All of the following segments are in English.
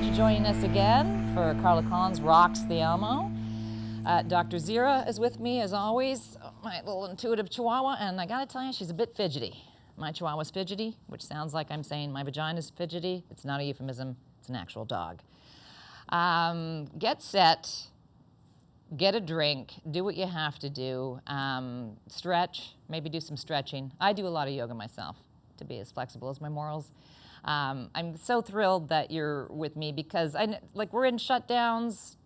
glad you're joining us again for Carla Collins Rocks the Elmo. Dr. Zira is with me as always, my little intuitive chihuahua, and I gotta tell you, she's a bit fidgety. My chihuahua's fidgety, which sounds like I'm saying my vagina's fidgety. It's not a euphemism, it's an actual dog. Get set, get a drink, do what you have to do, stretch, maybe do some stretching. I do a lot of yoga myself to be as flexible as my morals. I'm so thrilled that you're with me because we're in shutdowns,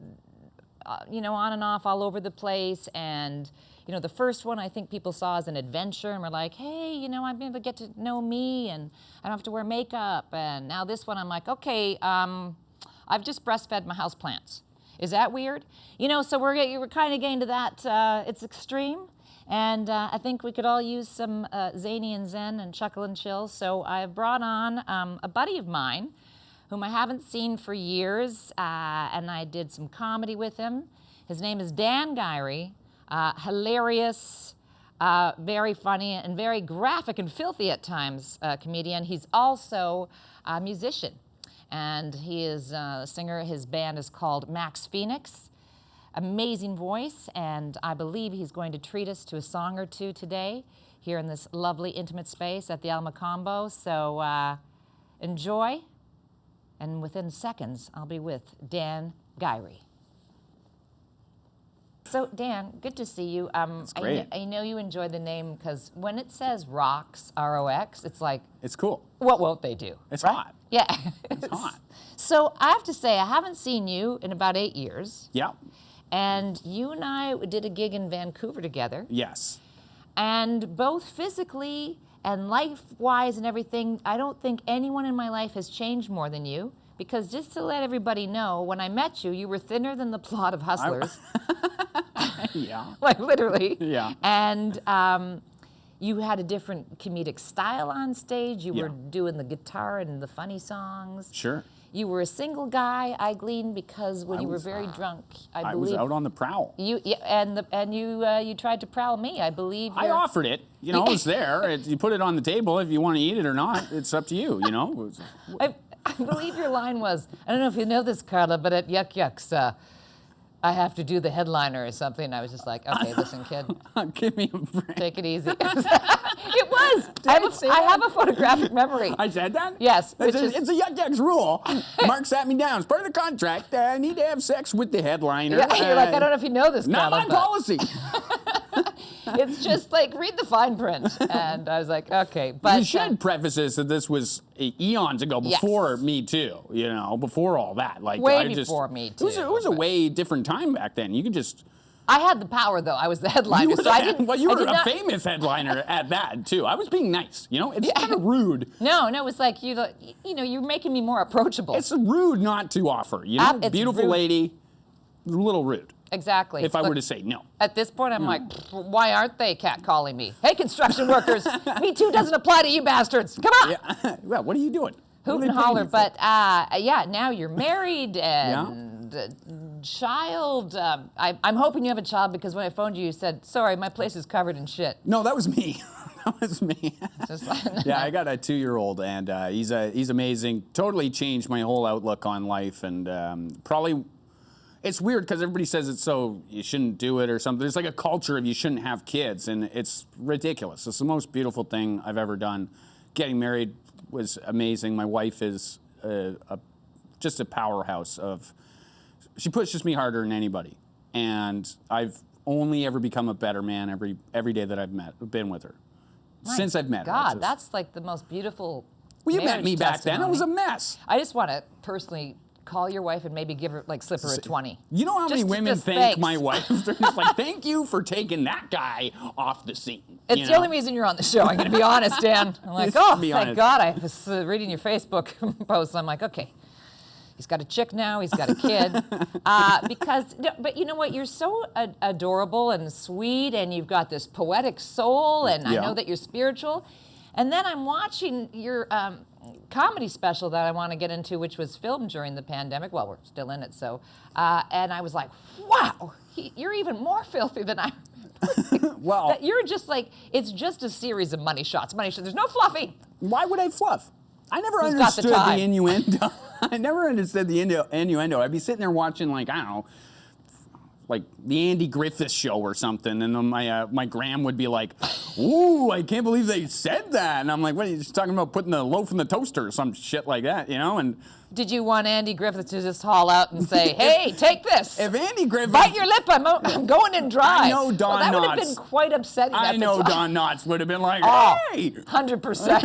on and off all over the place. And, the first one I think people saw as an adventure and were like, hey, I'm able to get to know me and I don't have to wear makeup. And now this one I'm like, okay, I've just breastfed my houseplants. Is that weird? So we're kind of getting to that, it's extreme. And I think we could all use some zany and zen and chuckle and chill. So I've brought on a buddy of mine whom I haven't seen for years, and I did some comedy with him. His name is Dan Guiry, hilarious, very funny, and very graphic and filthy at times comedian. He's also a musician, and he is a singer. His band is called Max Phoenix. Amazing voice, and I believe he's going to treat us to a song or two today here in this lovely intimate space at the Mocambo. So enjoy, and within seconds I'll be with Dan Guiry. So Dan, good to see you. That's great. I know you enjoy the name because when it says Rocks, R-O-X, it's like... It's cool. What won't they do? It's right? hot. Yeah. It's hot. So I have to say, I haven't seen you in about 8 years. Yeah. And you and I did a gig in Vancouver together. Yes. And both physically and life-wise and everything, I don't think anyone in my life has changed more than you. Because just to let everybody know, when I met you, you were thinner than the plot of Hustlers. Yeah. Like literally. Yeah. And you had a different comedic style on stage. You were doing the guitar and the funny songs. Sure. You were a single guy, I gleaned, because when you were very drunk, I believe... I was out on the prowl. You tried to prowl me, I believe. I offered it. It was there. You put it on the table. If you want to eat it or not, it's up to you, I believe your line was, I don't know if you know this, Carla, but at Yuck Yucks, I have to do the headliner or something. I was just like, okay, listen, kid. Give me a break. Take it easy. It was. I have a photographic memory. I said that? Yes. It's a Yuck Yucks rule. Mark sat me down. It's part of the contract. I need to have sex with the headliner. Yeah, you're like, I don't know if you know this, Not Carla, my policy. It's just like, read the fine print. And I was like, okay. But you should preface this that this was eons ago, before Me Too, before all that. Way before Me Too. It was a way different time back then. You could just... I had the power, though. I was the headliner, you were a famous headliner at that, too. I was being nice, It's kind of rude. No, it was like, you're making me more approachable. It's rude not to offer, Beautiful rude. Lady, a little rude. Exactly. If I were to say no. At this point, I'm like, why aren't they catcalling me? Hey, construction workers, Me Too doesn't apply to you bastards. Come on. Yeah. Well, what are you doing? Hoot and holler. But now you're married and child. I'm hoping you have a child because when I phoned you, you said, sorry, my place is covered in shit. No, that was me. That was me. Yeah, I got a 2-year-old, and he's amazing. Totally changed my whole outlook on life, and probably... It's weird because everybody says it's so you shouldn't do it or something. There's like a culture of you shouldn't have kids, and it's ridiculous. It's the most beautiful thing I've ever done. Getting married was amazing. My wife is just a powerhouse of... She pushes me harder than anybody, and I've only ever become a better man every day that I've been with her. Since I've met her. God, that's like the most beautiful... Well, you met me back then. It was a mess. I just want to personally... call your wife and maybe slip her a 20. You know how many women thank my wife? They're just like, thank you for taking that guy off the scene. It's the only reason you're on the show. I'm going to be honest, Dan. I'm like, thank God. I was reading your Facebook posts. I'm like, okay, he's got a chick now. He's got a kid. But you know what? You're so adorable and sweet, and you've got this poetic soul, and I know that you're spiritual. And then I'm watching your comedy special that I want to get into, which was filmed during the pandemic. Well, we're still in it, so. And I was like, wow, you're even more filthy than I remember. Well. You're just like, it's just a series of money shots. There's no fluffing. Why would I fluff? I never Who's understood got the the innuendo. I never understood the innuendo. I'd be sitting there watching, like, I don't know, like the Andy Griffith Show or something, and then my gram would be like, "Ooh, I can't believe they said that," and I'm like, "What are you just talking about? Putting the loaf in the toaster or some shit like that, you know?" And did you want Andy Griffith to just haul out and say, "Hey, take this"? If Andy Griffith bite your lip, I'm going in dry. I know Don well, that would have Knotts. been quite upsetting. I know Don Knotts would have been like, oh, "Hey, 100%.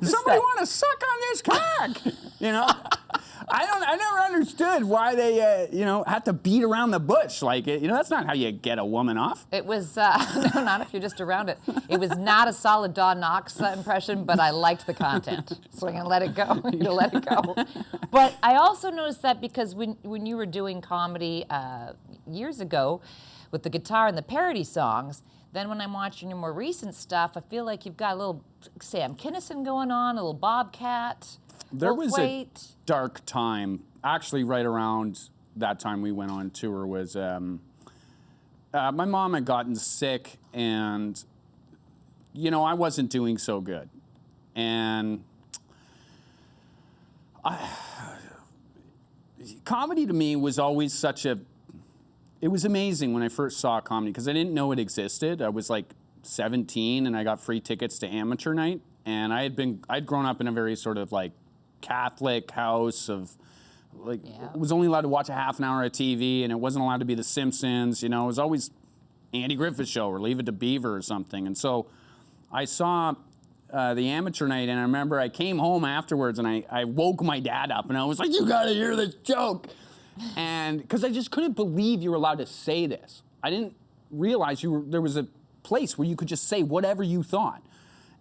somebody want to suck on this cock?" You know. I never understood why they, had to beat around the bush. Like, that's not how you get a woman off. It was, no, not if you're just around it. It was not a solid Don Knotts impression, but I liked the content. So I'm going to let it go. Let it go. But I also noticed that because when you were doing comedy years ago with the guitar and the parody songs, then when I'm watching your more recent stuff, I feel like you've got a little Sam Kinison going on, a little Bobcat. There was a dark time, actually right around that time we went on tour was, my mom had gotten sick and, I wasn't doing so good. And comedy to me was always it was amazing when I first saw comedy because I didn't know it existed. I was like 17 and I got free tickets to amateur night. And I'd grown up in a very sort of like Catholic house of like, was only allowed to watch a half an hour of TV and it wasn't allowed to be The Simpsons, it was always Andy Griffith Show or Leave It to Beaver or something. And so I saw the amateur night and I remember I came home afterwards and I woke my dad up and I was like, "You gotta hear this joke." And because I just couldn't believe you were allowed to say this. I didn't realize there was a place where you could just say whatever you thought.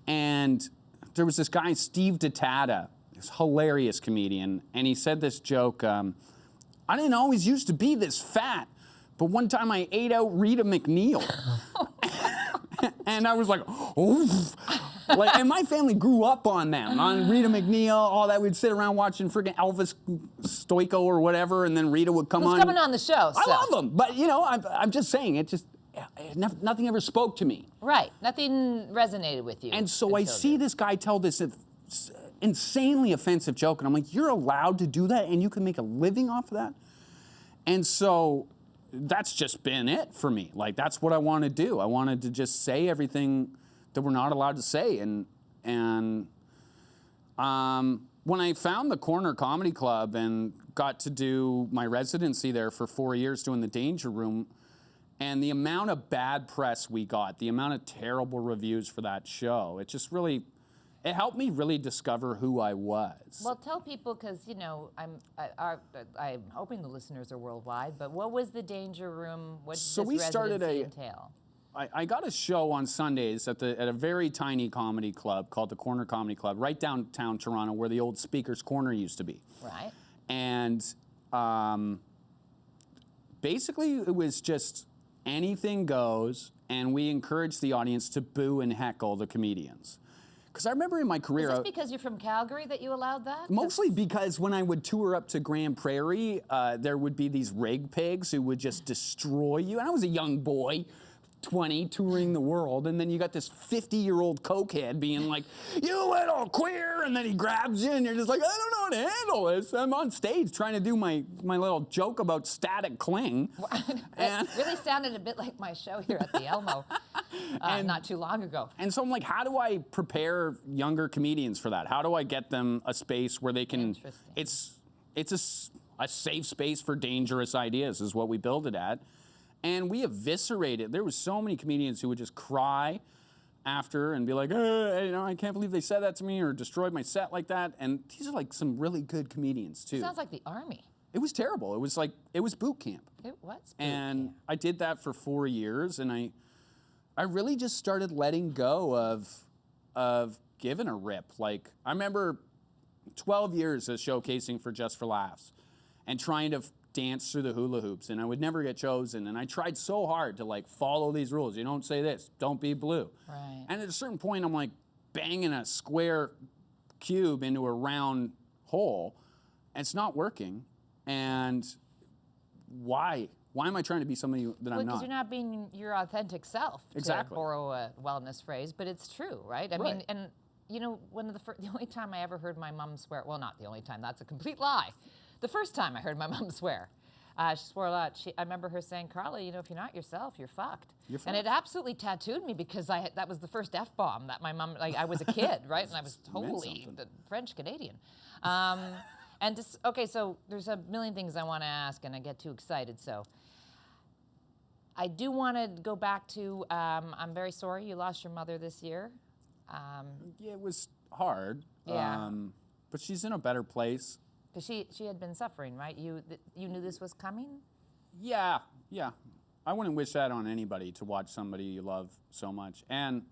And there was this guy, Steve DeTata, this hilarious comedian, and he said this joke, "I didn't always used to be this fat, but one time I ate out Rita McNeil." And I was like, "Oh." Like, and my family grew up on them, on Rita McNeil, all that. We'd sit around watching freaking Elvis Stoico or whatever, and then Rita would come on. Who's coming on the show? I love them, but I'm just saying, nothing ever spoke to me. Right, nothing resonated with you. And so I see this guy tell this insanely offensive joke, and I'm like, "You're allowed to do that, and you can make a living off of that?" And so that's just been it for me. Like, that's what I want to do. I wanted to just say everything that we're not allowed to say. And when I found the Corner Comedy Club and got to do my residency there for 4 years doing the Danger Room, and the amount of bad press we got, the amount of terrible reviews for that show, it just really, it helped me really discover who I was. Well, tell people, because, I'm hoping the listeners are worldwide, but what was the Danger Room? What did this residency entail? I got a show on Sundays at a very tiny comedy club called the Corner Comedy Club, right downtown Toronto, where the old Speaker's Corner used to be. Right. And basically, it was just anything goes, and we encouraged the audience to boo and heckle the comedians. Because I remember in my career... Is this because you're from Calgary that you allowed that? Mostly because when I would tour up to Grand Prairie, there would be these rig pigs who would just destroy you. And I was a young boy, 20, touring the world, and then you got this 50-year-old cokehead being like, "You little queer," and then he grabs you, and you're just like, "I don't know how to handle this." I'm on stage trying to do my little joke about static cling. It really sounded a bit like my show here at the Elmo not too long ago. And so I'm like, how do I prepare younger comedians for that? How do I get them a space where they can, it's a safe space for dangerous ideas is what we build it at. And we eviscerated. There was so many comedians who would just cry after and be like, I can't believe they said that to me or destroyed my set like that. And these are like some really good comedians too. It sounds like the Army. It was terrible. It was boot camp. It was boot and camp. I did that for 4 years, and I really just started letting go of giving a rip. Like, I remember 12 years of showcasing for Just for Laughs and trying to dance through the hula hoops, and I would never get chosen. And I tried so hard to like follow these rules. You don't say this, don't be blue. Right. And at a certain point, I'm like banging a square cube into a round hole, and it's not working. And why? Why am I trying to be somebody that I'm not? Because you're not being your authentic self, exactly. to borrow a wellness phrase, but it's true, right? I mean, and the only time I ever heard my mom swear, well, not the only time, that's a complete lie. The first time I heard my mom swear, she swore a lot. I remember her saying, Carla, if you're not yourself, you're fucked. And it absolutely tattooed me because that was the first F-bomb that my mom, I was a kid, right? And I was totally French Canadian. So there's a million things I want to ask, and I get too excited. So I do want to go back to, I'm very sorry you lost your mother this year. Yeah, it was hard. Yeah. But she's in a better place. Because she had been suffering, right? You knew this was coming? Yeah. I wouldn't wish that on anybody, to watch somebody you love so much. And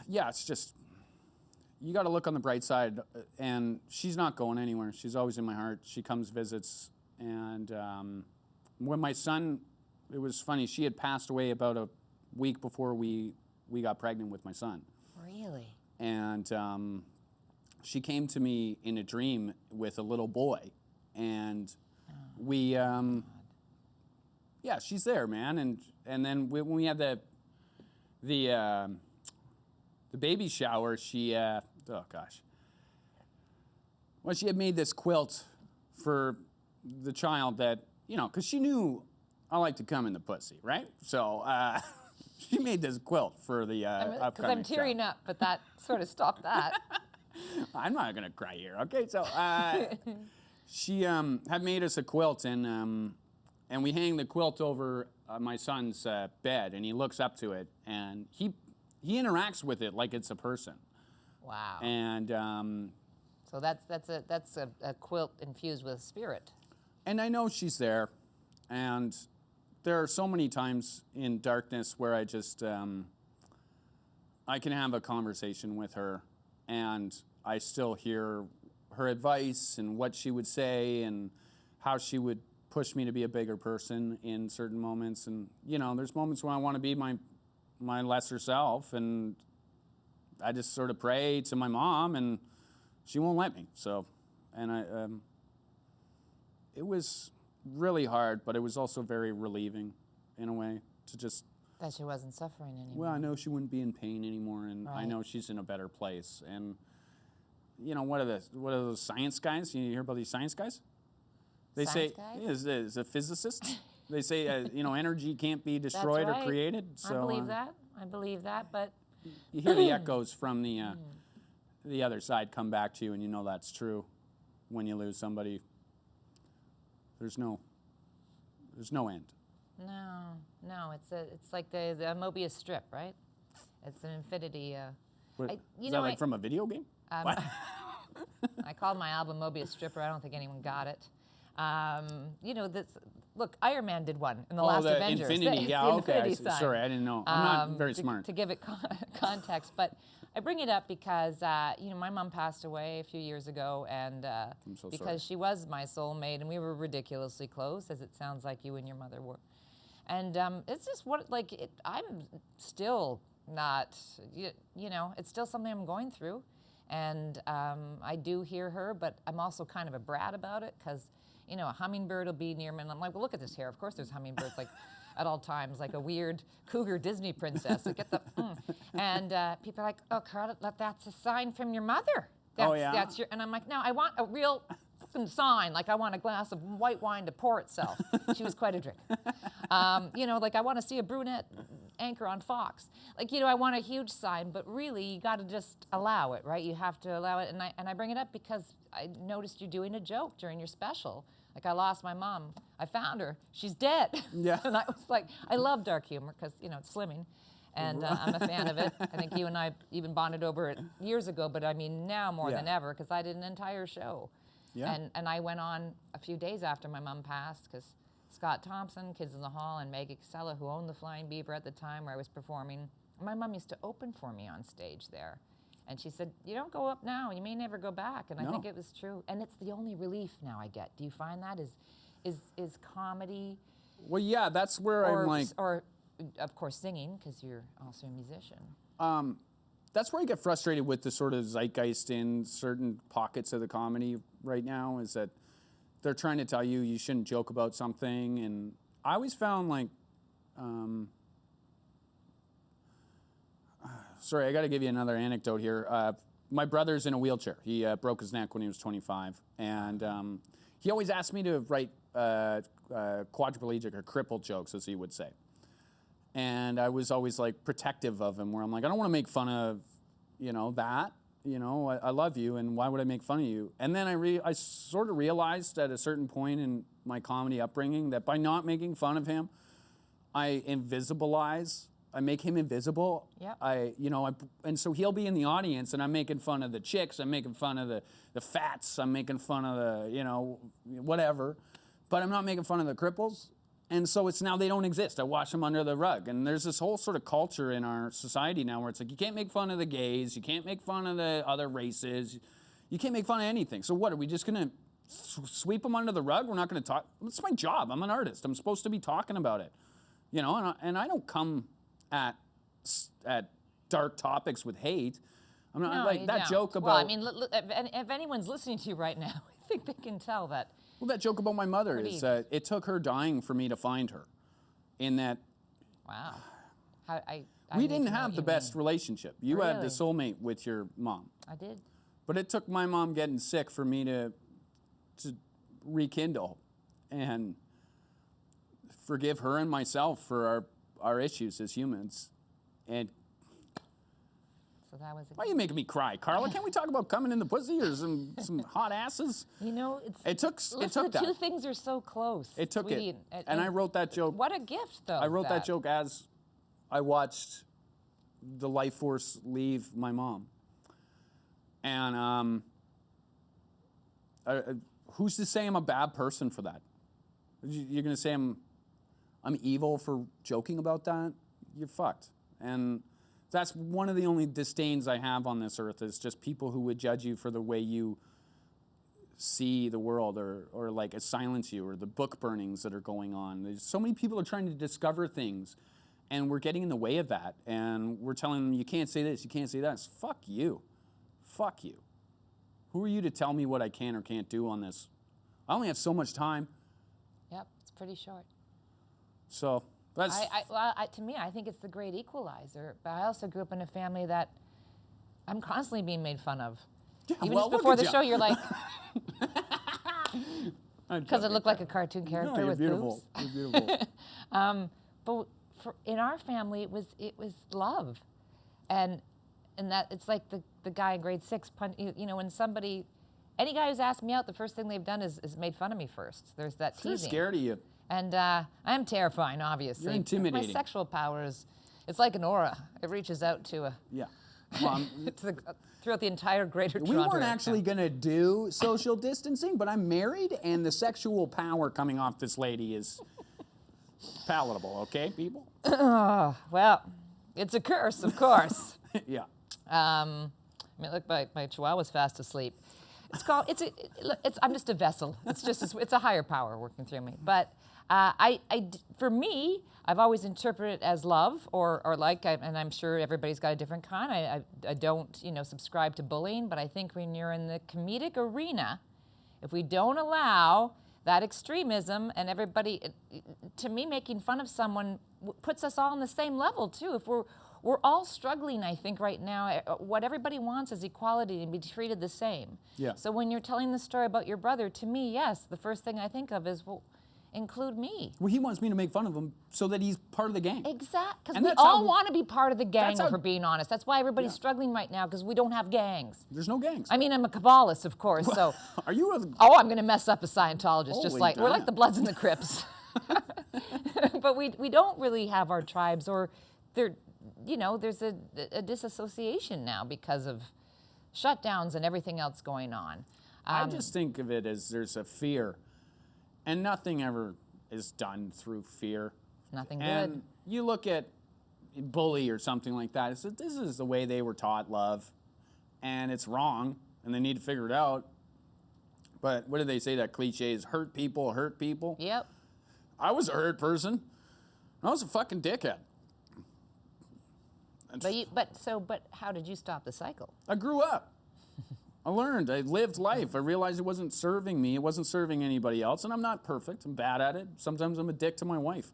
yeah, it's just, you got to look on the bright side. And she's not going anywhere. She's always in my heart. She comes, visits. And when my son, it was funny, she had passed away about a week before we got pregnant with my son. Really? And she came to me in a dream with a little boy, and we, yeah, she's there, man. And then when we had the baby shower, she, oh gosh, well, she had made this quilt for the child that, because she knew I like to come in the pussy, right? So she made this quilt for the upcoming because I'm tearing shower. up, but that sort of stopped that. I'm not going to cry here, okay? So she had made us a quilt, and we hang the quilt over my son's bed, and he looks up to it, and he interacts with it like it's a person. Wow. And so that's a quilt infused with spirit. And I know she's there, and there are so many times in darkness where I just I can have a conversation with her, and I still hear her advice and what she would say and how she would push me to be a bigger person in certain moments. And, there's moments when I want to be my lesser self, and I just sort of pray to my mom, and she won't let me. So, and it was really hard, but it was also very relieving in a way to just... That she wasn't suffering anymore. Well, I know she wouldn't be in pain anymore, and right. I know she's in a better place. And what are those science guys? You hear about these science guys? They science say guys? Is a physicist. They say energy can't be destroyed That's right. or created. So I believe that, but you hear the echoes from the other side come back to you, and that's true. When you lose somebody, there's no end. No, it's like the Mobius strip, right? It's an infinity. Is that like from a video game? I called my album Mobius Stripper. I don't think anyone got it. Look, Iron Man did one in the last Avengers. Infinity, the okay. Infinity sign. Sorry, I didn't know. I'm not very smart. To give it context, but I bring it up because my mom passed away a few years ago, and because she was my soulmate, and we were ridiculously close, as it sounds like you and your mother were. And it's just I'm still not, it's still something I'm going through. And I do hear her, but I'm also kind of a brat about it because, a hummingbird will be near me, and I'm like, well, look at this hair. Of course there's hummingbirds at all times, like a weird cougar Disney princess. And people are like, oh, Carla, that's a sign from your mother. That's and I'm like, no, I want a real sign. Like I want a glass of white wine to pour itself. She was quite a drink. I want to see a brunette anchor on Fox. I want a huge sign, but really you got to just allow it, right? You have to allow it. And I bring it up because I noticed you doing a joke during your special. I lost my mom. I found her. She's dead. Yeah. And I was like, I love dark humor because, it's slimming. And I'm a fan of it. I think you and I even bonded over it years ago, but I mean now more than ever because I did an entire show. Yeah. And I went on a few days after my mom passed because Scott Thompson, Kids in the Hall, and Meg Excella, who owned the Flying Beaver at the time where I was performing, my mom used to open for me on stage there. And she said, you don't go up now, you may never go back. And I think it was true. And it's the only relief now I get. Do you find that? Is comedy? Well, yeah, that's where I'm like... Or, of course, singing, because you're also a musician. That's where I get frustrated with the sort of zeitgeist in certain pockets of the comedy right now, is that they're trying to tell you shouldn't joke about something. And I always found sorry, I got to give you another anecdote here. My brother's in a wheelchair. He broke his neck when he was 25, and he always asked me to write quadriplegic or crippled jokes, as he would say. And I was always like protective of him, where I'm like, I don't want to make fun of, that. I love you, and why would I make fun of you? And then I sort of realized at a certain point in my comedy upbringing that by not making fun of him, I make him invisible. Yeah. And so he'll be in the audience, and I'm making fun of the chicks, I'm making fun of the fats, I'm making fun of the, whatever, but I'm not making fun of the cripples. And so it's now they don't exist. I wash them under the rug. And there's this whole sort of culture in our society now where it's like, you can't make fun of the gays, you can't make fun of the other races, you can't make fun of anything. So what, are we just gonna sweep them under the rug? We're not gonna talk? It's my job, I'm an artist, I'm supposed to be talking about it. And I don't come at dark topics with hate. I'm not like that joke about. Well, I mean, if anyone's listening to you right now, I think they can tell that. Well, that joke about my mother is it took her dying for me to find her. In that. Wow. We didn't have the best relationship. You had the soulmate with your mom. I did. But it took my mom getting sick for me to rekindle and forgive her and myself for our issues as humans. And so that was. Why are you making me cry, Carla? Can't we talk about coming in the pussy or some hot asses? It took the that. two things are so close. It took sweetie, it. And I wrote that joke. What a gift, though. I wrote that joke as I watched the life force leave my mom. And who's to say I'm a bad person for that? You're going to say I'm evil for joking about that? You're fucked. And that's one of the only disdains I have on this earth, is just people who would judge you for the way you see the world, or like silence you, or the book burnings that are going on. There's so many people are trying to discover things, and we're getting in the way of that. And we're telling them, you can't say this, you can't say that. It's fuck you. Fuck you. Who are you to tell me what I can or can't do on this? I only have so much time. Yep, it's pretty short. So that's... to me, I think it's the great equalizer. But I also grew up in a family that I'm constantly being made fun of. Yeah, even just before the show, you're like... Because I look like a cartoon character with beautiful. boobs. You're beautiful. But in our family, it was love. And that it's like the guy in grade 6, when somebody... Any guy who's asked me out, the first thing they've done is made fun of me first. There's that teasing. They're scared of you. And I'm terrifying, obviously. You're intimidating. My sexual power it's like an aura. It reaches out to throughout the entire greater Toronto area. We weren't actually going to do social distancing, but I'm married, and the sexual power coming off this lady is palatable, okay, people? Well, it's a curse, of course. Yeah. Look, my chihuahua's fast asleep. I'm just a vessel. It's a higher power working through me. But for me, I've always interpreted it as love, and I'm sure everybody's got a different kind. I don't, subscribe to bullying, but I think when you're in the comedic arena, if we don't allow that extremism and everybody, to me, making fun of someone puts us all on the same level too. If we're all struggling, I think, right now. What everybody wants is equality and be treated the same. Yeah. So when you're telling the story about your brother, to me, yes, the first thing I think of is, well, include me. Well, he wants me to make fun of him so that he's part of the gang. Exactly. Because we all want to be part of the gang, if we're being honest. That's why everybody's struggling right now, because we don't have gangs. There's no gangs. I mean, I'm a Kabbalist, of course, so... Are you a... Oh, I'm going to mess up a Scientologist. We're like the Bloods and the Crips. But we don't really have our tribes, or there's a disassociation now because of shutdowns and everything else going on. I just think of it as there's a fear, and nothing ever is done through fear. Nothing and good. You look at bully or something like that, it's this is the way they were taught love, and it's wrong, and they need to figure it out. But what do they say, that cliche is hurt people hurt people? Yep. I was a hurt person. I was a fucking dickhead. But how did you stop the cycle? I grew up. I learned. I lived life. I realized it wasn't serving me. It wasn't serving anybody else. And I'm not perfect. I'm bad at it. Sometimes I'm a dick to my wife.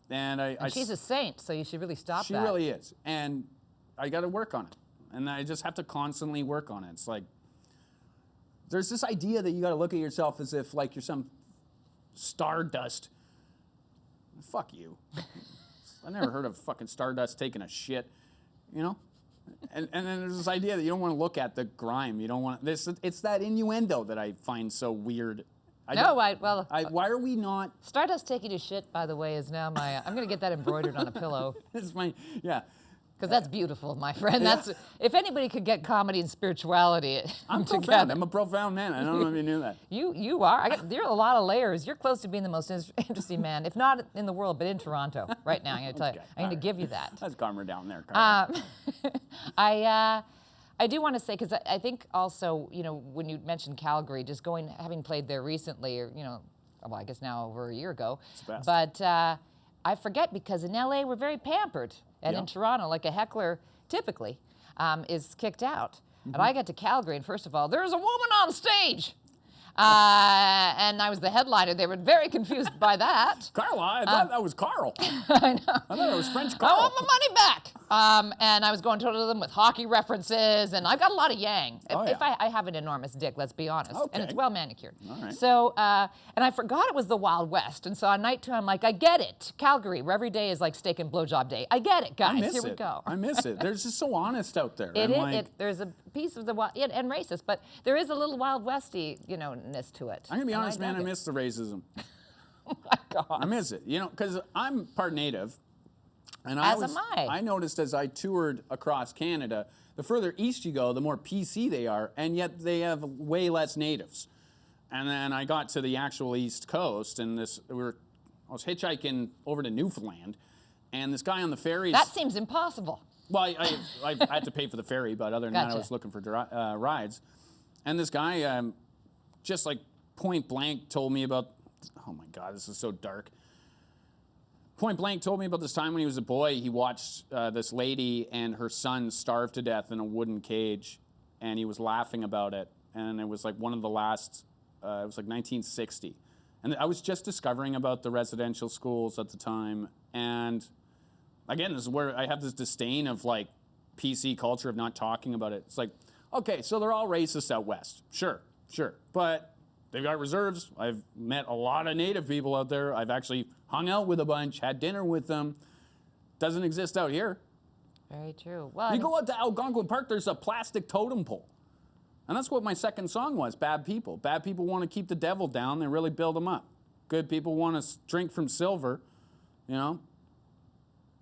And she's a saint, so you should really stop that. She really is. And I got to work on it. And I just have to constantly work on it. It's like, there's this idea that you got to look at yourself as if like you're some stardust. Fuck you. I never heard of fucking stardust taking a shit, you know? And then there's this idea that you don't want to look at the grime. You don't want this. It's that innuendo that I find so weird. Why are we not? Stardust taking a shit, by the way, is now my. I'm going to get that embroidered on a pillow. It's my, yeah. Because that's beautiful, my friend. That's if anybody could get comedy and spirituality I'm together. profound. I'm a profound man. I don't know if you knew that. You are. There are a lot of layers. You're close to being the most interesting man, if not in the world, but in Toronto right now. I'm going to tell you. I'm going to give you that. Let's calm her down there, Carla. I do want to say, because I think also, you know, when you mentioned Calgary, just having played there recently, or, you know, well, I guess now over a year ago. It's the best. But I forget, because in LA we're very pampered. And in Toronto, like a heckler typically is kicked out. And I got to Calgary, and first of all, there's a woman on stage. And I was the headliner. They were very confused by that. Carla, I thought that was Carl. I know. I thought it was French Carl. I want my money back. And I was going to them with hockey references, and I've got a lot of yang. I have an enormous dick, let's be honest. Okay. And it's well manicured. All right. So, and I forgot it was the Wild West. And so on night 2, I'm like, I get it. Calgary, where every day is like steak and blowjob day. I get it, guys. Here we go. I miss it. There's just so honest out there. There's a piece of the and racist, but there is a little Wild Westy, you know, ness to it. I'm gonna be honest, man. I miss the racism. Oh my God. I miss it. You know, because I'm part Native, and I noticed as I toured across Canada, the further east you go, the more PC they are, and yet they have way less Natives. And then I got to the actual East Coast, and I was hitchhiking over to Newfoundland, and this guy on the ferries. That seems impossible. Well, I had to pay for the ferry, but other than that, I was looking for rides. And this guy, just like point blank, told me about, oh my God, this is so dark. Point blank told me about this time when he was a boy. He watched this lady and her son starve to death in a wooden cage, and he was laughing about it. And it was like one of the last, it was like 1960. And I was just discovering about the residential schools at the time. And again, this is where I have this disdain of like PC culture of not talking about it. It's like, okay, so they're all racist out west. Sure. But they've got reserves. I've met a lot of Native people out there. I've actually hung out with a bunch, had dinner with them. Doesn't exist out here. Very true. Well, you go out to Algonquin Park, there's a plastic totem pole. And that's what my second song was, Bad People. Bad people want to keep the devil down. They really build him up. Good people want to drink from silver, you know?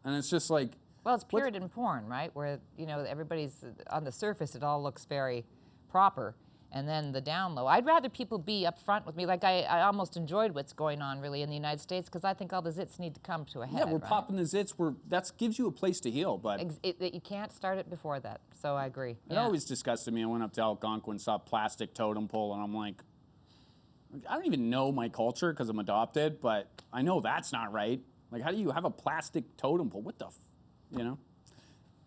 And it's just like... Well, it's Puritan porn, right? Where, you know, everybody's on the surface, it all looks very proper. And then the down low. I'd rather people be upfront with me. Like, I almost enjoyed what's going on, really, in the United States, because I think all the zits need to come to a head. Yeah, we're popping the zits. That gives you a place to heal, but... You can't start it before that, so I agree. It always disgusted me. I went up to Algonquin, saw a plastic totem pole, and I'm like, I don't even know my culture because I'm adopted, but I know that's not right. Like, how do you have a plastic totem pole? What the you know?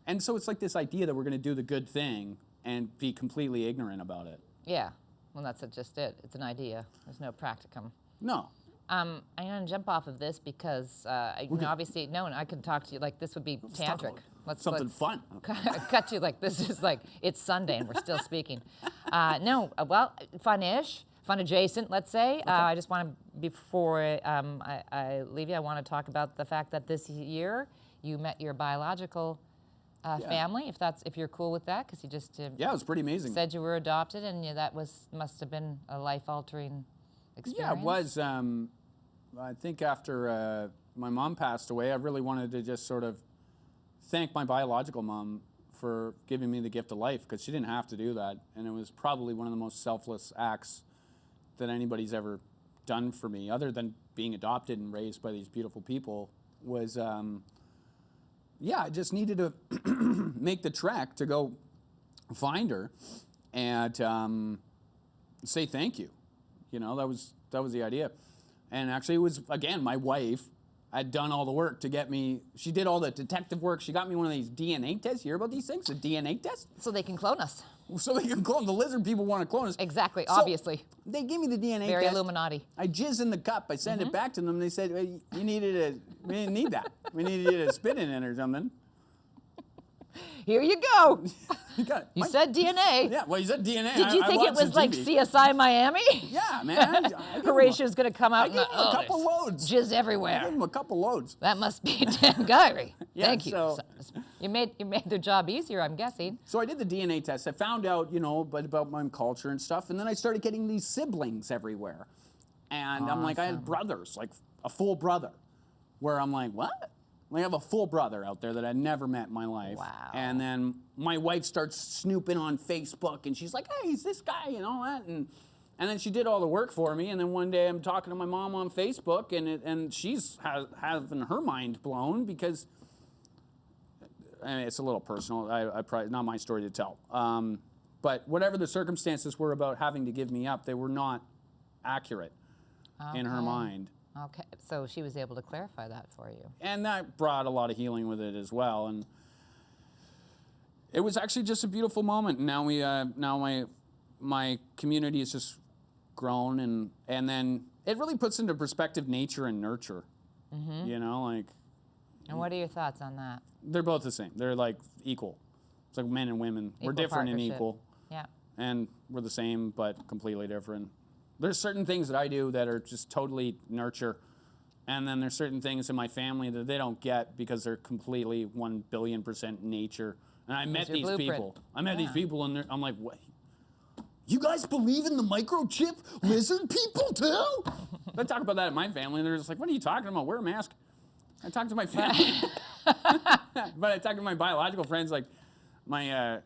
And so it's like this idea that we're going to do the good thing and be completely ignorant about it. Yeah, well, that's just it. It's an idea. There's no practicum. No. I'm going to jump off of this because, obviously, I could talk to you like this would be tantric. Let's fun. Cut you like this is like it's Sunday and we're still speaking. Fun-ish, fun adjacent, let's say. Okay. I just want to, before I leave you, I want to talk about the fact that this year you met your biological family, if you're cool with that, because you just it was pretty amazing. Said you were adopted, and that must have been a life-altering experience. Yeah, it was. I think after my mom passed away, I really wanted to just sort of thank my biological mom for giving me the gift of life, because she didn't have to do that, and it was probably one of the most selfless acts that anybody's ever done for me, other than being adopted and raised by these beautiful people, was... I just needed to make the trek to go find her and say thank you. You know, that was the idea. And actually, it was, again, my wife had done all the work to get me. She did all the detective work. She got me one of these DNA tests. You hear about these things? A DNA test? So they can clone us. So they can clone. The lizard people want to clone us. Exactly, obviously. They gave me the DNA test. Very Illuminati. I jizz in the cup. I send it back to them. They said, we didn't need that. We needed you to spit in it or something. Here you go. You Mike, said DNA. Yeah, well, you said DNA. Did you think it was like CSI Miami? Yeah, man. Horatio's going to come out I gave him a couple loads. Jizz everywhere. I gave him a couple loads. That must be Dan Guiry. Yeah, Thank you. So, you made their job easier, I'm guessing. So I did the DNA test. I found out, about my culture and stuff, and then I started getting these siblings everywhere. And I'm like, I had brothers, like a full brother, where I'm like, what? I have a full brother out there that I never met in my life. Wow. And then my wife starts snooping on Facebook, and she's like, hey, he's this guy and all that. And then she did all the work for me. And then one day I'm talking to my mom on Facebook, and she's having her mind blown because, I mean, it's a little personal. I probably, not my story to tell. But whatever the circumstances were about having to give me up, they were not accurate in her mind. Okay, so she was able to clarify that for you. And that brought a lot of healing with it as well. And it was actually just a beautiful moment. And now my community has just grown, and then it really puts into perspective nature and nurture. Mm-hmm. And what are your thoughts on that? They're both the same. They're like equal. It's like men and women. We're different and equal. Yeah. And we're the same, but completely different. There's certain things that I do that are just totally nurture, and then there's certain things in my family that they don't get because they're completely 1,000,000,000% nature. And I met these people. And I'm like, what? You guys believe in the microchip lizard people too? I talk about that in my family, and they're just like, what are you talking about? Wear a mask. I talk to my family. But I talk to my biological friends, like my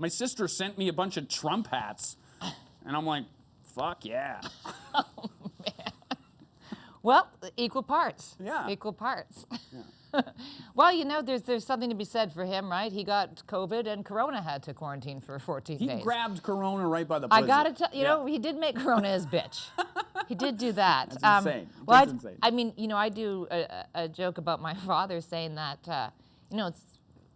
sister sent me a bunch of Trump hats, and I'm like, fuck yeah. Oh, man. Well, equal parts. Yeah. Equal parts. Yeah. Well, there's something to be said for him, right? He got COVID, and Corona had to quarantine for 14 days. He grabbed Corona right by the pussy. I gotta tell you, he did make Corona his bitch. He did do that. That's insane. Well, That's insane. I mean, I do a joke about my father saying that,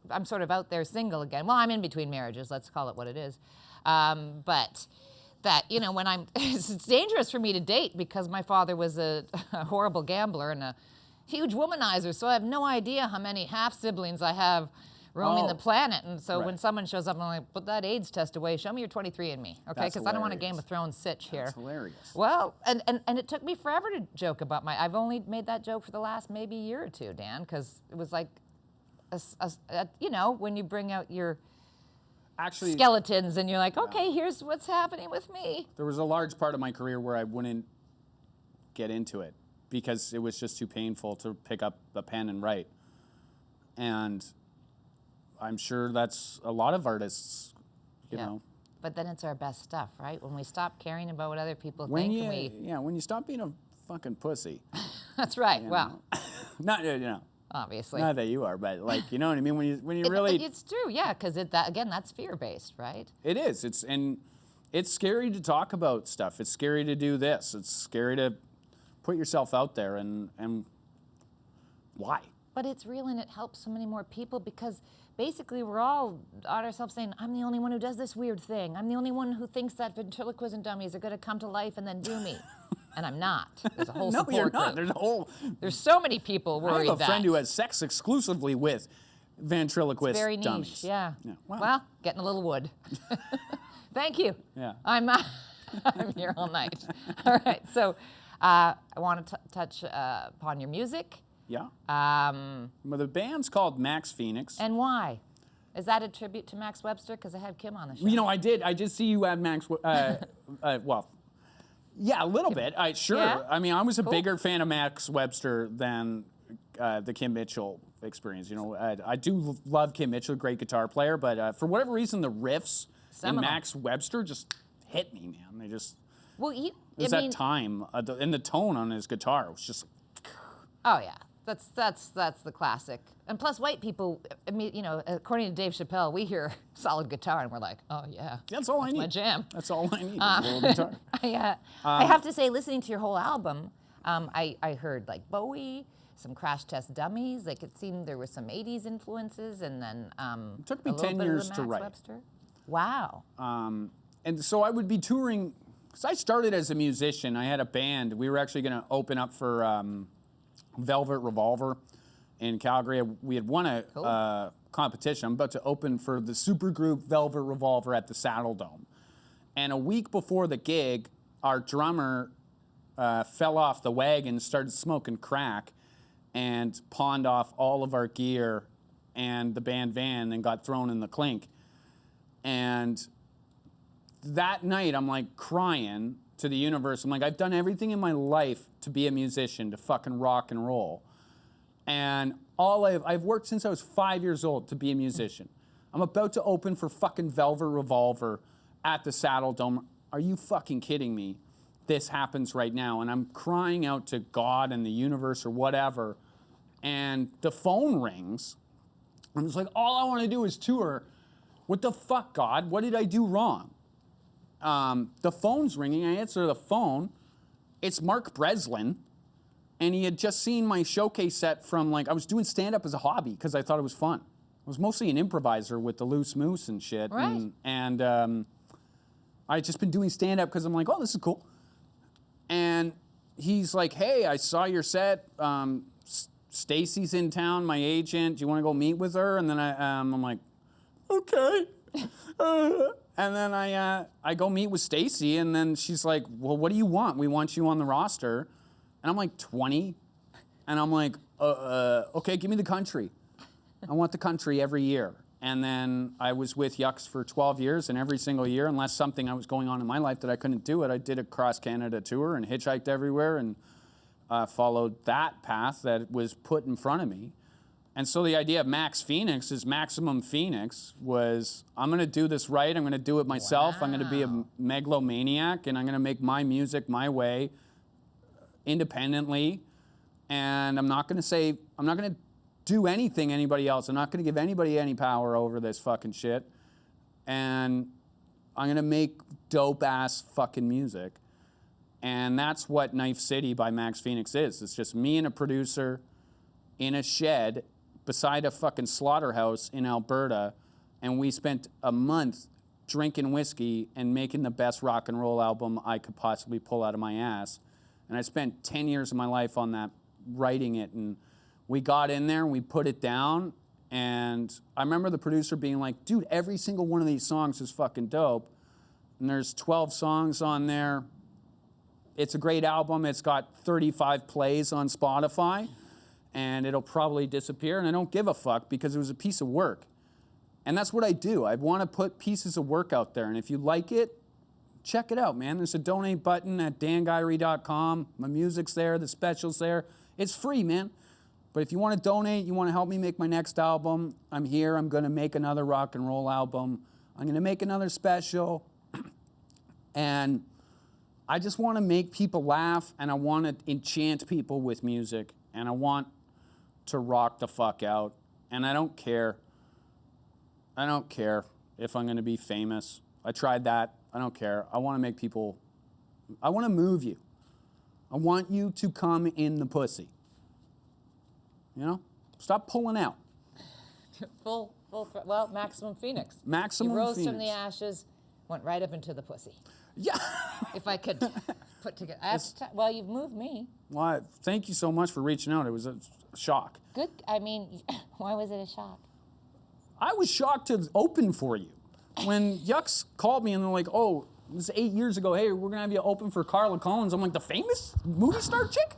I'm sort of out there single again. Well, I'm in between marriages. Let's call it what it is. But that, when it's dangerous for me to date because my father was a horrible gambler and a huge womanizer, so I have no idea how many half-siblings I have roaming the planet. And so when someone shows up, I'm like, put that AIDS test away, show me your 23andMe, okay? Because I don't want a Game of Thrones sitch here. That's hilarious. Well, and it took me forever to joke about I've only made that joke for the last maybe year or two, Dan, because it was like, when you bring out your skeletons and you're like, okay, here's what's happening with me. There was a large part of my career where I wouldn't get into it because it was just too painful to pick up a pen and write. And I'm sure that's a lot of artists, you know. But then it's our best stuff, right? When we stop caring about what other people think. When you stop being a fucking pussy. That's right. Well, not obviously. Not that you are, but you know what I mean. When you really, it's true, yeah, because that's fear-based, right? It is. It's scary to talk about stuff. It's scary to do this. It's scary to put yourself out there, and why? But it's real, and it helps so many more people because basically we're all on ourselves saying, I'm the only one who does this weird thing. I'm the only one who thinks that ventriloquism dummies are going to come to life and then do me. And I'm not. There's a whole support you're not. group. There's so many people worried that. I have a friend who has sex exclusively with ventriloquist it's very niche, dummies. Yeah. Wow. Well, getting a little wood. Thank you. Yeah. I'm here all night. All right. So I want to touch upon your music. Yeah. Well, the band's called Max Phoenix. And why? Is that a tribute to Max Webster? Because I had Kim on the show. I did see you at Max. Well, yeah, a little bit. Sure. Yeah? I mean, I was a bigger fan of Max Webster than the Kim Mitchell experience. I do love Kim Mitchell, great guitar player, but for whatever reason, the riffs in Max Webster just hit me, man. They just. Well, that time and the tone on his guitar was just. Oh yeah. That's the classic. And plus, white people, according to Dave Chappelle, we hear solid guitar and we're like, oh yeah, that's all I need. My jam. That's all I need. Is a little guitar. I have to say, listening to your whole album, I heard like Bowie, some Crash Test Dummies. Like it seemed there were some '80s influences, and then it took me 10 years to write. Webster. Wow. And so I would be touring because I started as a musician. I had a band. We were actually going to open up for Velvet Revolver in Calgary. We had won a competition. I'm about to open for the supergroup Velvet Revolver at the Saddle Dome. And a week before the gig, our drummer fell off the wagon, started smoking crack, and pawned off all of our gear and the band van and got thrown in the clink. And that night, I'm like crying to the universe. I'm like, I've done everything in my life to be a musician, to fucking rock and roll. And I've worked since I was 5 years old to be a musician. I'm about to open for fucking Velvet Revolver at the Saddle Dome. Are you fucking kidding me? This happens right now. And I'm crying out to God and the universe or whatever. And the phone rings. I'm just like, all I want to do is tour. What the fuck, God? What did I do wrong? The phone's ringing. I answer the phone. It's Mark Breslin. And he had just seen my showcase set from, like, I was doing stand-up as a hobby because I thought it was fun. I was mostly an improviser with the Loose Moose and shit. Right. And I had just been doing stand-up because I'm like, oh, this is cool. And he's like, hey, I saw your set. Stacy's in town, my agent. Do you want to go meet with her? And then I'm like, okay. And then I go meet with Stacy, and then she's like, well, what do you want? We want you on the roster. And I'm like 20. And I'm like, okay, give me the country. I want the country every year. And then I was with Yucks for 12 years, and every single year, unless something was going on in my life that I couldn't do it, I did a cross-Canada tour and hitchhiked everywhere and followed that path that was put in front of me. And so the idea of Max Phoenix is Maximum Phoenix was, I'm going to do this right, I'm going to do it myself, I'm going to be a megalomaniac, and I'm going to make my music my way independently, and I'm not going to do anything anybody else. I'm not going to give anybody any power over this fucking shit. And I'm going to make dope-ass fucking music. And that's what Knife City by Max Phoenix is. It's just me and a producer in a shed beside a fucking slaughterhouse in Alberta, and we spent a month drinking whiskey and making the best rock and roll album I could possibly pull out of my ass. And I spent 10 years of my life on that, writing it, and we got in there and we put it down, and I remember the producer being like, dude, every single one of these songs is fucking dope, and there's 12 songs on there. It's a great album. It's got 35 plays on Spotify, and it'll probably disappear, and I don't give a fuck because it was a piece of work. And that's what I do. I want to put pieces of work out there, and if you like it, check it out, man. There's a donate button at danguiry.com. My music's there, the special's there. It's free, man. But if you want to donate, you want to help me make my next album, I'm here. I'm going to make another rock and roll album. I'm going to make another special. And I just want to make people laugh, and I want to enchant people with music, and I want to rock the fuck out. And I don't care. I don't care if I'm going to be famous. I tried that. I don't care. I want to make people, I want to move you. I want you to come in the pussy. You know? Stop pulling out. Well, Maximum Phoenix. Maximum You rose Phoenix. from the ashes, went right up into the pussy. Yeah. If I could put together. Well, you've moved me. Well, thank you so much for reaching out. It was a shock. Good. I mean, why was it a shock? I was shocked to open for you. When Yucks called me and they're like, oh, this is 8 years ago, hey, we're going to have you open for Carla Collins. I'm like, the famous movie star chick?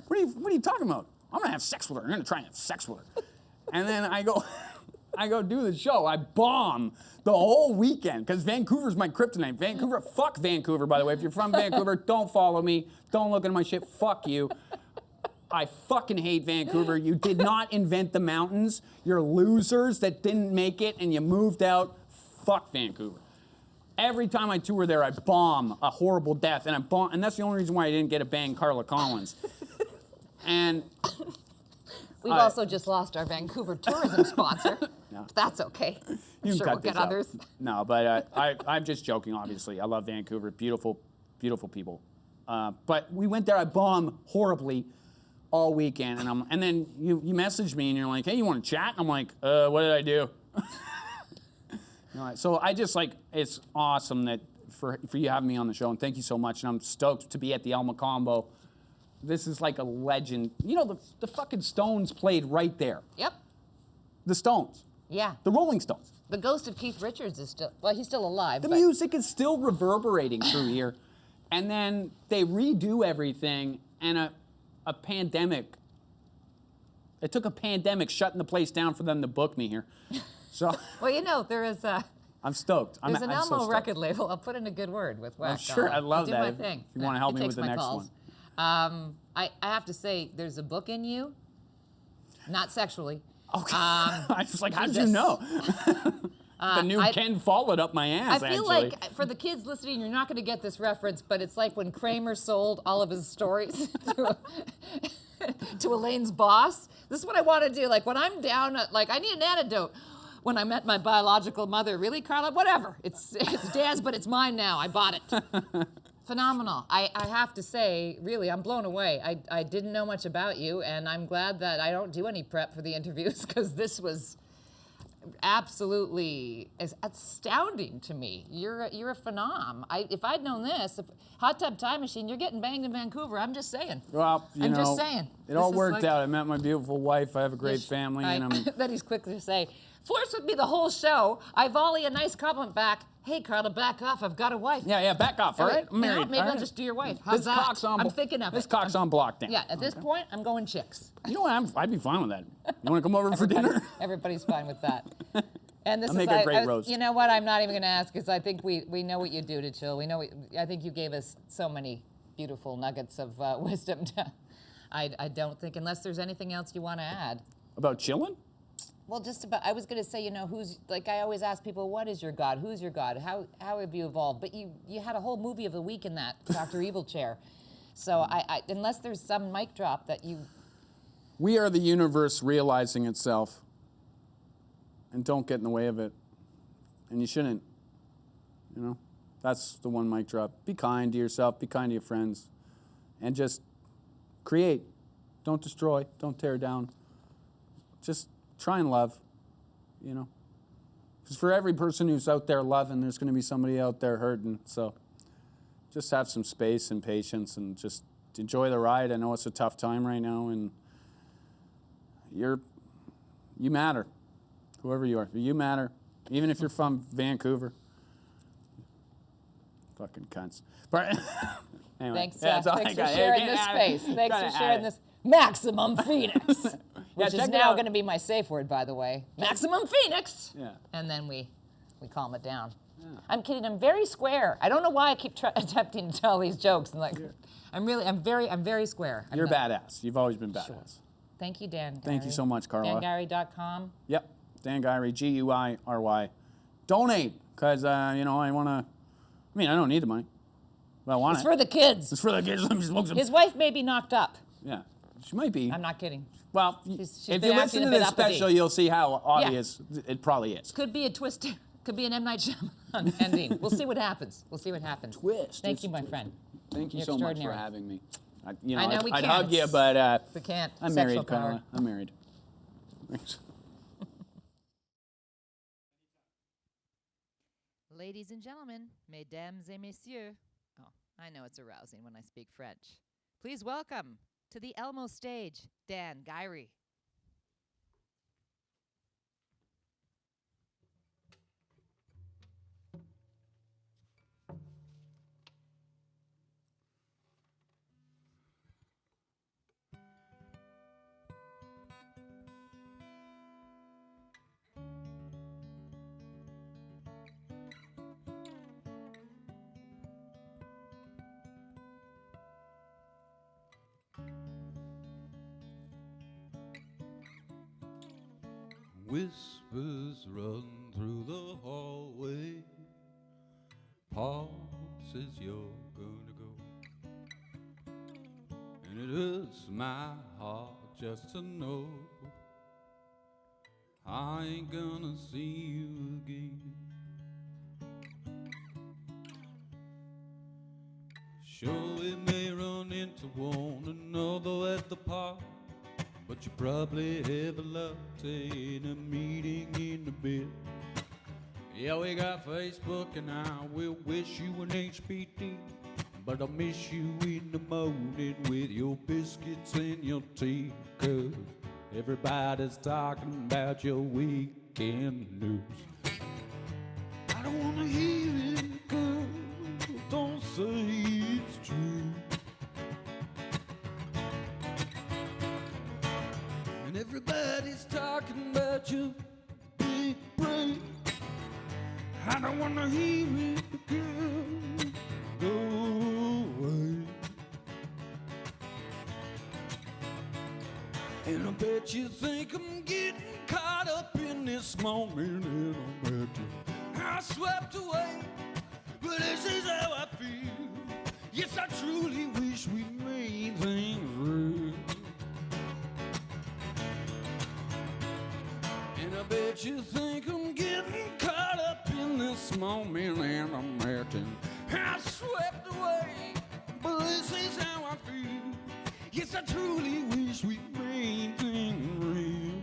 What are you talking about? I'm going to have sex with her. I'm going to try and have sex with her. And then I go do the show. I bomb the whole weekend because Vancouver's my kryptonite. Vancouver, fuck Vancouver, by the way. If you're from Vancouver, don't follow me. Don't look at my shit. Fuck you. I fucking hate Vancouver. You did not invent the mountains. You're losers that didn't make it and you moved out. Fuck Vancouver. Every time I tour there, I bomb a horrible death, and that's the only reason why I didn't get a bang Carla Collins. And we've also just lost our Vancouver tourism sponsor. No. That's okay. I'm sure we'll get others. No, but I'm just joking, obviously. I love Vancouver. Beautiful, beautiful people. But we went there. I bombed horribly all weekend. And then you messaged me, and you're like, hey, you want to chat? And I'm like, what did I do? So I just it's awesome that for you having me on the show, and thank you so much. And I'm stoked to be at the Mocambo. This is like a legend. You know, the fucking Stones played right there. Yep. The Stones. Yeah. The Rolling Stones. The ghost of Keith Richards is still, well, he's still alive. The music is still reverberating through here. And then they redo everything, and a pandemic. It took a pandemic shutting the place down for them to book me here. So. Well, you know, there is a... I'm stoked. There's an Elmo so record label. I'll put in a good word with Whack. Sure, I love that. Do my thing. If you want to help It me takes with the my next calls. one. I have to say, there's a book in you. Not sexually. Okay. I was like, how did you Jesus. know? The new Ken Follett up my ass, I feel actually. like, for the kids listening, you're not going to get this reference, but it's like when Kramer sold all of his stories to Elaine's boss. This is what I want to do. Like, when I'm down, like, I need an antidote. When I met my biological mother, really, Carla? Whatever. It's Dad's, but it's mine now. I bought it. Phenomenal. I have to say, really, I'm blown away. I didn't know much about you, and I'm glad that I don't do any prep for the interviews, because this was absolutely astounding to me. You're a phenom. If I'd known this, Hot Tub Time Machine, you're getting banged in Vancouver. I'm just saying. Well, I'm just saying. It all worked out. I met my beautiful wife. I have a great family, and I'm. Then he's quick to say, flirts with me the whole show. I volley a nice compliment back. Hey, Carla, back off. I've got a wife. Yeah, back off. All right, I'm married. You know, maybe all I'll right. just do your wife. How's that? I'm thinking of it. This cock's on lockdown. Yeah, at this point, I'm going chicks. You know what? I'd be fine with that. You want to come over for dinner? Everybody's fine with that. And this I'll make a great roast. You know what? I'm not even going to ask, because I think we know what you do to chill. We know. I think you gave us so many beautiful nuggets of wisdom. I don't think, unless there's anything else you want to add. About chilling? Well, just about. I was going to say, you know, who's, like, I always ask people, what is your God? Who's your God? How have you evolved? But you had a whole movie of the week in that Dr. Evil chair. So I unless there's some mic drop that you. We are the universe realizing itself. And don't get in the way of it. And you shouldn't. You know? That's the one mic drop. Be kind to yourself. Be kind to your friends. And just create. Don't destroy. Don't tear down. Just try and love. You know? Because for every person who's out there loving, there's going to be somebody out there hurting. So just have some space and patience and just enjoy the ride. I know it's a tough time right now, and you matter. Whoever you are, you matter. Even if you're from Vancouver. Fucking cunts. But anyway, Thanks for sharing this space. Thanks for sharing this Maximum Phoenix, which is now going to be my safe word, by the way. Maximum Phoenix. Yeah. And then we calm it down. Yeah. I'm kidding. I'm very square. I don't know why I keep attempting to tell these jokes. And like, I'm very square. You're badass. You've always been badass. Sure. Thank you, Dan Guiry. Thank you so much, Carla. DanGuiry.com. Yep. Dan Guiry, G-U-I-R-Y. Donate, because, I want to, I don't need the money, but I want it. It's for the kids. It's for the kids. His wife may be knocked up. Yeah, she might be. I'm not kidding. Well, she's if you listen to this special, you'll see how obvious it probably is. Could be a twist. Could be an M. Night Shyamalan ending. We'll see what happens. Twist. Thank you, my friend. Thank you so much for having me. I know we I'd can't. hug you, but we can't. I'm married, Carla. I'm married. Thanks. Ladies and gentlemen, mesdames et messieurs. Oh, I know it's arousing when I speak French. Please welcome to the Elmo stage, Dan Guiry. Whispers run through the hallway. Paul says you're gonna go, and it hurts my heart just to know I ain't gonna see you again. Sure, we may run into one another at the park, but you probably have a lot in a meeting in the bed. Yeah, we got Facebook and I will wish you an HPD, but I'll miss you in the morning with your biscuits and your tea. 'Cause Everybody's talking about your weekend news. I don't wanna hear it, girl. Don't say it's true. And everybody's talking about your big break. I don't wanna hear it, girl. Go away. And I bet you think I'm getting caught up in this moment, and I'm acting I swept away, but this is how I feel. Yes, I truly wish we made things real. And I bet you think I'm getting caught up in this moment, and I'm acting I swept away, but this is how I feel. Yes, I truly wish we made things real.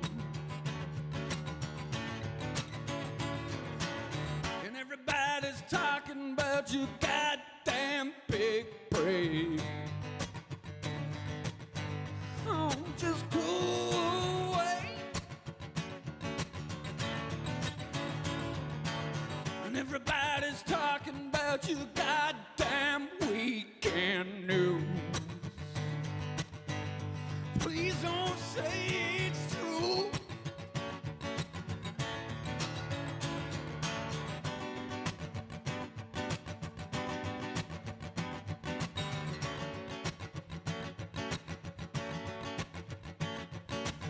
And everybody's talking about your goddamn big break. Oh, just go away. And everybody's talking about your goddamn weekend news. Please don't say it's true.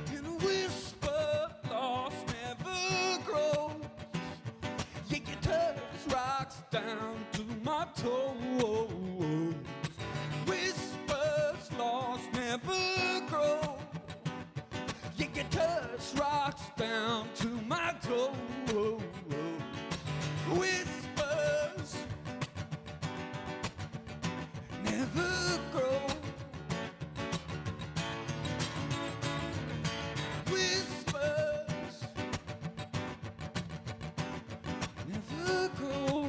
And a whisper lost never grows. Yeah, your touch rocks down to my toes. Whispers lost never grow. Yeah, your touch rocks down to my toes. Whispers never grow. Whispers never grow.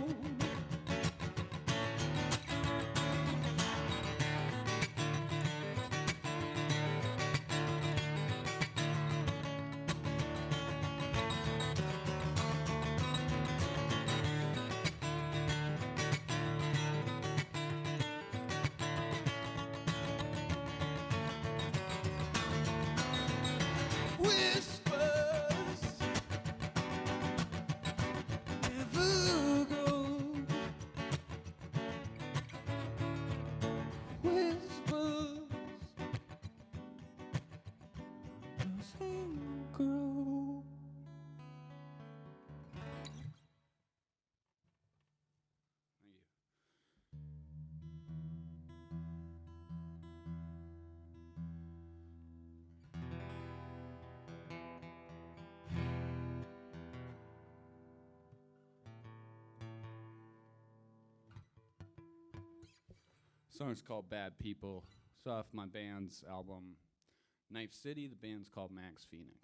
Whispers never go. Whispers doesn't grow. Song's called Bad People. It's off my band's album Knife City. The band's called Max Phoenix.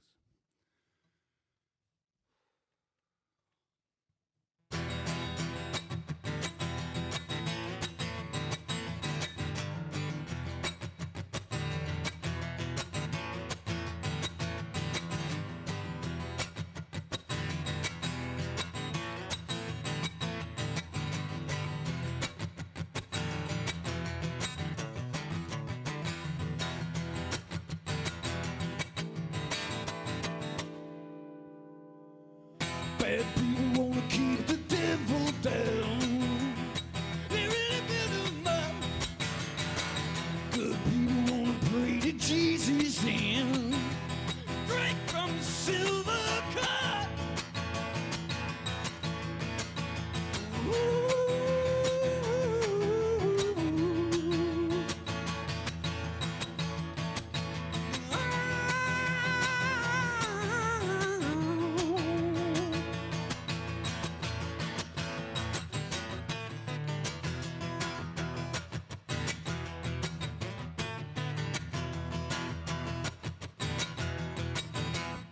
Bad people wanna keep the devil down. They really build him up. Good people wanna pray to Jesus and drink from the silver cup. Ooh.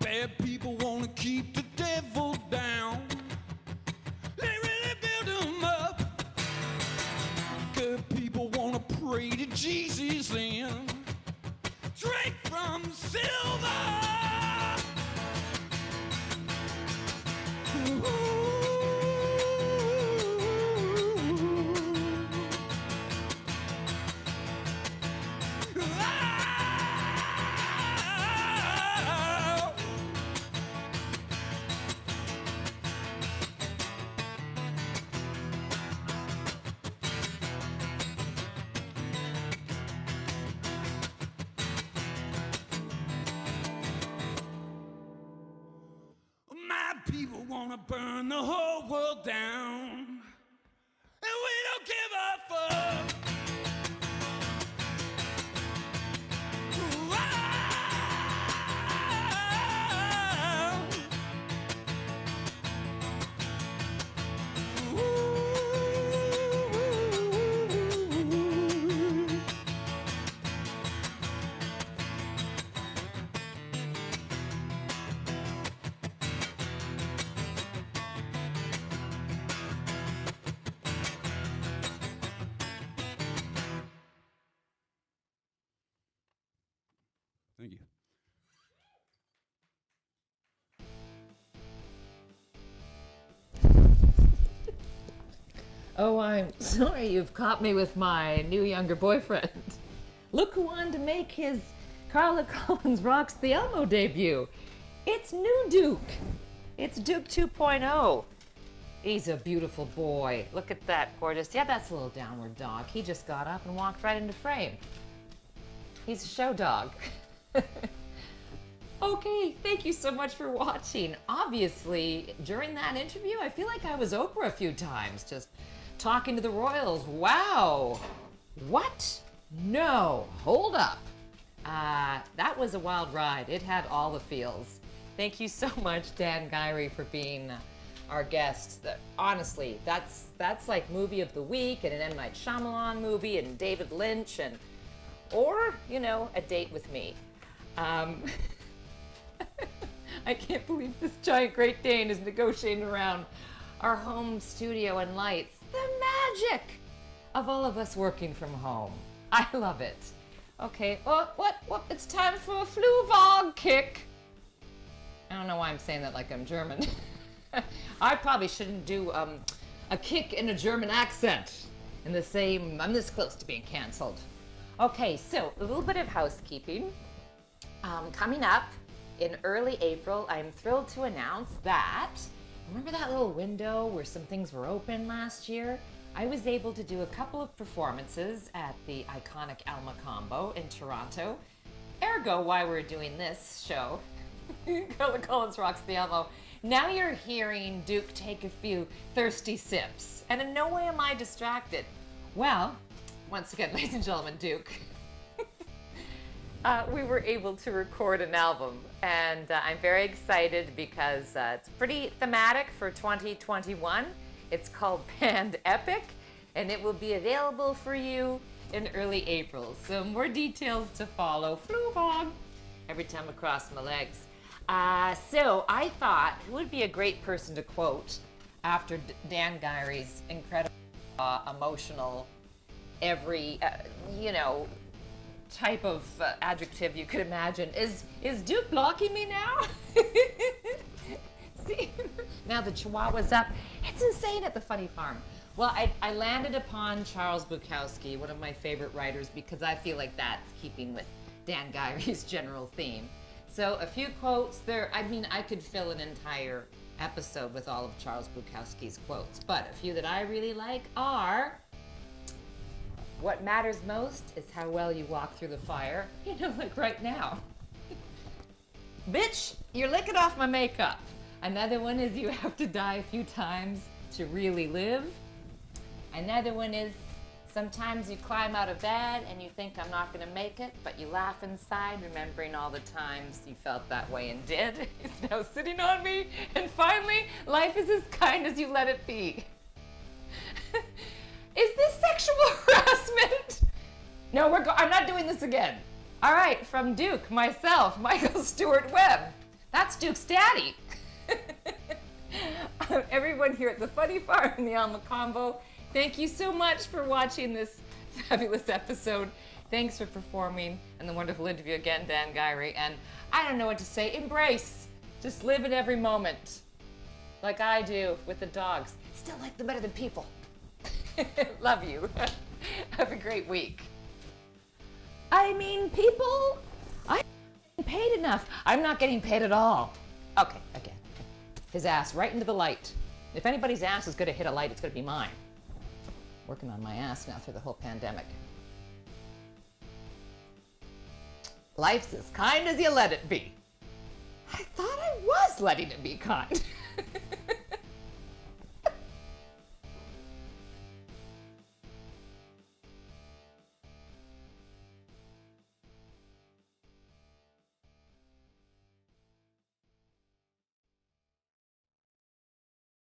Bad people wanna keep the devil down. They really build him up. Good people wanna pray to Jesus and drink from silver. my people wanna burn the whole world down, and we don't give a fuck. Thank you. Oh, I'm sorry you've caught me with my new younger boyfriend. Look who wanted to make his Carla Collins Rocks the Elmo debut. It's new Duke. It's Duke 2.0. He's a beautiful boy. Look at that, gorgeous. Yeah, that's a little downward dog. He just got up and walked right into frame. He's a show dog. Okay, thank you so much for watching. Obviously, during that interview, I feel like I was Oprah a few times, just talking to the royals. Wow. What? No. Hold up. That was a wild ride. It had all the feels. Thank you so much, Dan Guiry, for being our guest. Honestly, that's like movie of the week and an M. Night Shyamalan movie and David Lynch or, you know, a date with me. I can't believe this giant Great Dane is negotiating around our home studio and lights. The magic of all of us working from home. I love it. Okay, what? It's time for a Fluvog kick. I don't know why I'm saying that like I'm German. I probably shouldn't do a kick in a German accent in the same, I'm this close to being canceled. Okay, so a little bit of housekeeping. Coming up in early April, I'm thrilled to announce that, remember that little window where some things were open last year? I was able to do a couple of performances at the iconic Mocambo in Toronto. Ergo, why we're doing this show, Carla Collins Rocks the Elmo. Now you're hearing Duke take a few thirsty sips, and in no way am I distracted. Well, once again, ladies and gentlemen, Duke. We were able to record an album, and I'm very excited because it's pretty thematic for 2021. It's called Pand Epic, and it will be available for you in early April. So more details to follow. Fluvog every time I cross my legs. So I thought who would be a great person to quote after Dan Guiry's incredible, emotional, every, type of adjective you could imagine. Is Duke blocking me now? See, now the Chihuahua's up. It's insane at the Funny Farm. Well, I landed upon Charles Bukowski, one of my favorite writers, because I feel like that's keeping with Dan Guiry's general theme. So a few quotes there. I mean, I could fill an entire episode with all of Charles Bukowski's quotes, but a few that I really like are, what matters most is how well you walk through the fire. You know, like right now. Bitch, you're licking off my makeup. Another one is you have to die a few times to really live. Another one is sometimes you climb out of bed and you think I'm not gonna make it, but you laugh inside, remembering all the times you felt that way and did. It's now sitting on me, and finally, life is as kind as you let it be. Is this sexual harassment? No, I'm not doing this again. All right, from Duke, myself, Michael Stewart Webb. That's Duke's daddy. Everyone here at the Funny Farm in the Mocambo, thank you so much for watching this fabulous episode. Thanks for performing and the wonderful interview again, Dan Guiry. And I don't know what to say, embrace. Just live in every moment. Like I do with the dogs. Still like them better than people. Love you. Have a great week. I mean, people, I'm not getting paid enough. I'm not getting paid at all. Okay, again. His ass right into the light. If anybody's ass is going to hit a light, it's going to be mine. Working on my ass now through the whole pandemic. Life's as kind as you let it be. I thought I was letting it be kind.